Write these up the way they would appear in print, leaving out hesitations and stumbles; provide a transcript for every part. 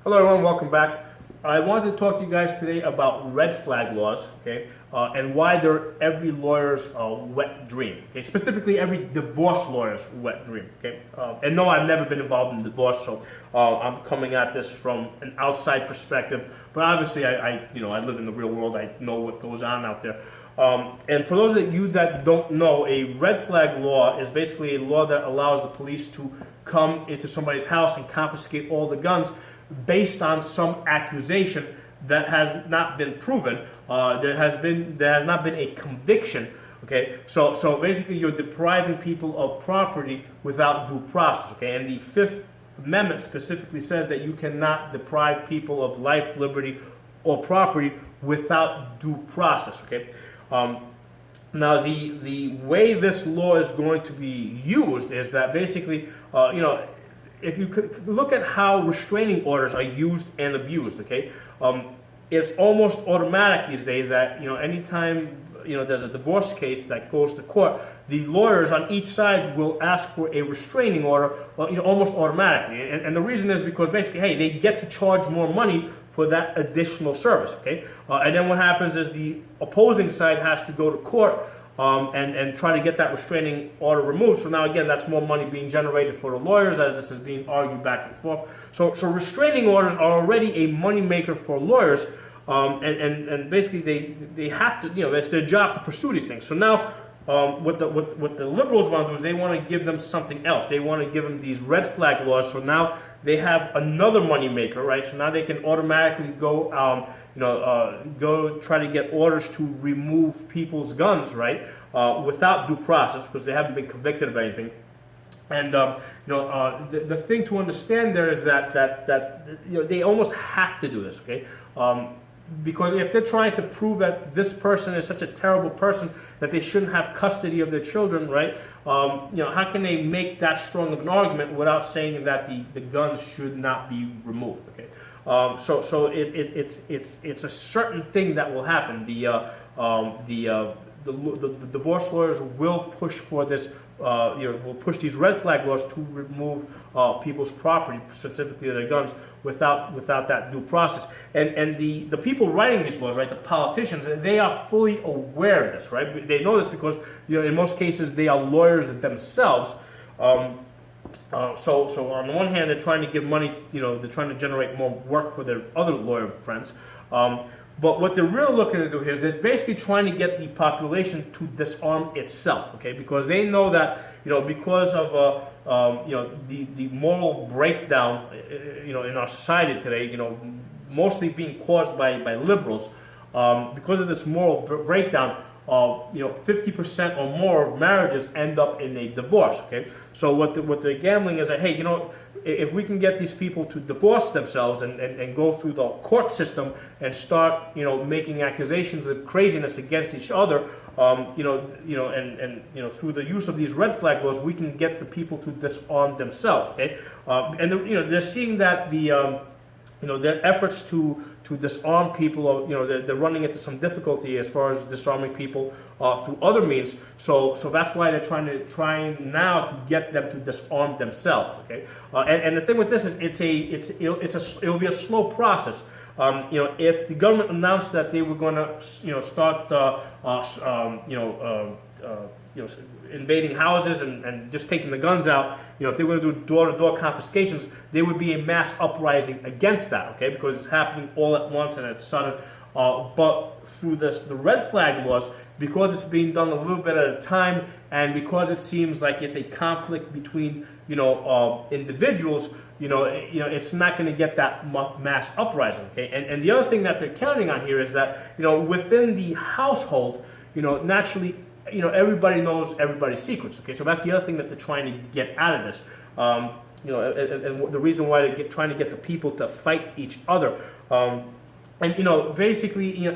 Hello everyone, welcome back. I wanted to talk to you guys today about red flag laws, okay, and why they're every lawyer's wet dream, okay, specifically every divorce lawyer's wet dream, okay. And no, I've never been involved in divorce, so I'm coming at this from an outside perspective. But obviously, I live in the real world. I know what goes on out there. And for those of you that don't know, a red flag law is basically a law that allows the police to come into somebody's house and confiscate all the guns based on some accusation that has not been proven. There has not been a conviction. Okay, so basically you're depriving people of property without due process. Okay, and the Fifth Amendment specifically says that you cannot deprive people of life, liberty, or property without due process. Okay. Now, the way this law is going to be used is that basically, if you could look at how restraining orders are used and abused, okay, it's almost automatic these days that anytime there's a divorce case that goes to court, the lawyers on each side will ask for a restraining order, almost automatically, and the reason is because basically, hey, they get to charge more money for that additional service, okay? And then what happens is the opposing side has to go to court and try to get that restraining order removed. So now again, that's more money being generated for the lawyers as this is being argued back and forth. So restraining orders are already a money maker for lawyers, and basically they have to, it's their job to pursue these things. So now what the liberals want to do is they want to give them something else. They want to give them these red flag laws. So now they have another money maker, right? So now they can automatically go, go try to get orders to remove people's guns, right, without due process because they haven't been convicted of anything. And the thing to understand there is that they almost have to do this, okay? Because if they're trying to prove that this person is such a terrible person that they shouldn't have custody of their children, right? How can they make that strong of an argument without saying that the guns should not be removed? Okay, so it's a certain thing that will happen. The divorce lawyers will push for this. Will push these red flag laws to remove people's property, specifically their guns, without that due process. And the people writing these laws, right, the politicians, they are fully aware of this, right? They know this because in most cases they are lawyers themselves. So on the one hand, they're trying to give money, they're trying to generate more work for their other lawyer friends. But what they're really looking to do here is they're basically trying to get the population to disarm itself, okay? Because they know that, because of, the moral breakdown, in our society today, mostly being caused by liberals, because of this moral breakdown, 50% or more of marriages end up in a divorce, okay? So what they're gambling is that, hey, if we can get these people to divorce themselves and go through the court system and start, making accusations of craziness against each other, through the use of these red flag laws, we can get the people to disarm themselves, okay? And they're seeing that their efforts to disarm people, they're running into some difficulty as far as disarming people through other means. So that's why they're trying now to get them to disarm themselves. Okay, and the thing with this is it'll be a slow process. If the government announced that they were going to start invading houses and just taking the guns out, if they were going to do door-to-door confiscations, there would be a mass uprising against that, okay, because it's happening all at once and it's sudden. But through the red flag laws, because it's being done a little bit at a time, and because it seems like it's a conflict between individuals, it's not going to get that mass uprising, okay. And the other thing that they're counting on here is that within the household, naturally, everybody knows everybody's secrets. Okay, so that's the other thing that they're trying to get out of this. And the reason why they're trying to get the people to fight each other. And basically,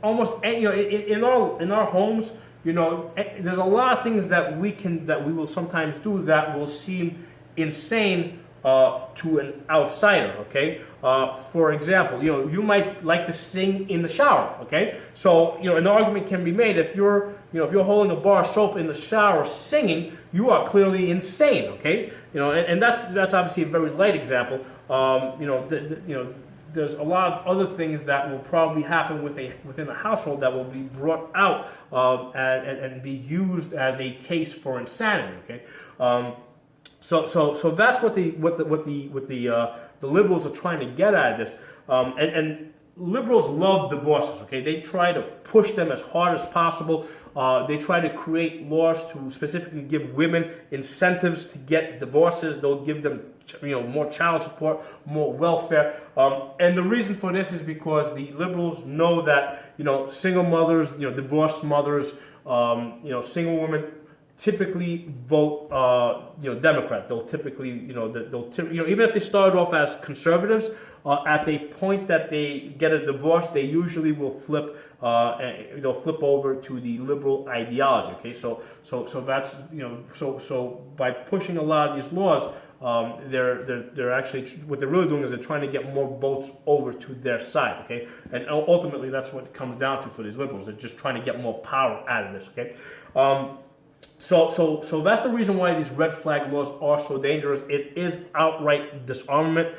almost in our homes, there's a lot of things that we will sometimes do that will seem insane to an outsider, okay? For example, you might like to sing in the shower, okay? So, an argument can be made if you're holding a bar of soap in the shower singing, you are clearly insane, okay? And that's obviously a very light example. There's a lot of other things that will probably happen within a household that will be brought out and be used as a case for insanity, okay? So that's what the liberals are trying to get at of this, and liberals love divorces. Okay, they try to push them as hard as possible. They try to create laws to specifically give women incentives to get divorces. They'll give them more child support, more welfare, and the reason for this is because the liberals know that single mothers, divorced mothers, single women typically vote, Democrat. They'll typically, even if they started off as conservatives, at the point that they get a divorce, they usually will flip, they'll flip over to the liberal ideology. Okay, so that's so by pushing a lot of these laws, they're actually what they're really doing is they're trying to get more votes over to their side. Okay, and ultimately that's what it comes down to for these liberals. They're just trying to get more power out of this. Okay. So that's the reason why these red flag laws are so dangerous. It is outright disarmament.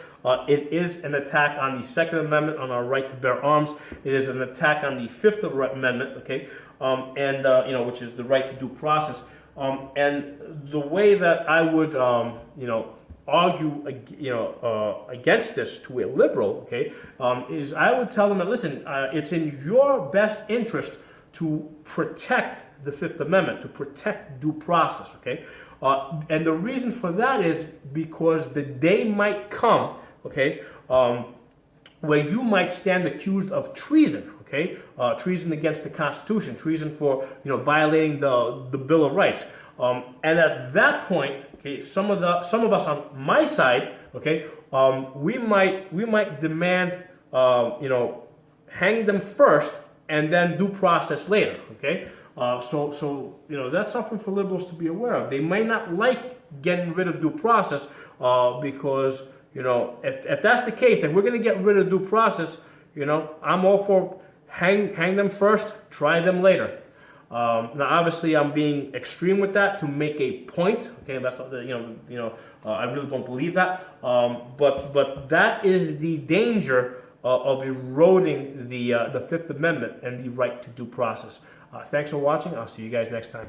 It is an attack on the Second Amendment, on our right to bear arms. It is an attack on the Fifth Amendment, okay, which is the right to due process. And the way that I would, argue, against this to a liberal, okay, is I would tell them that listen, it's in your best interest to protect the Fifth Amendment, to protect due process, okay? And the reason for that is because the day might come, okay, where you might stand accused of treason, okay? Treason against the Constitution, treason for, violating the Bill of Rights. And at that point, okay, some of us on my side, okay, we might demand, hang them first and then due process later, okay? So that's something for liberals to be aware of. They might not like getting rid of due process because, if that's the case, if we're going to get rid of due process, I'm all for hang them first, try them later. Now, obviously, I'm being extreme with that to make a point. Okay, that's not I really don't believe that. But that is the danger of eroding the Fifth Amendment and the right to due process. Thanks for watching. I'll see you guys next time.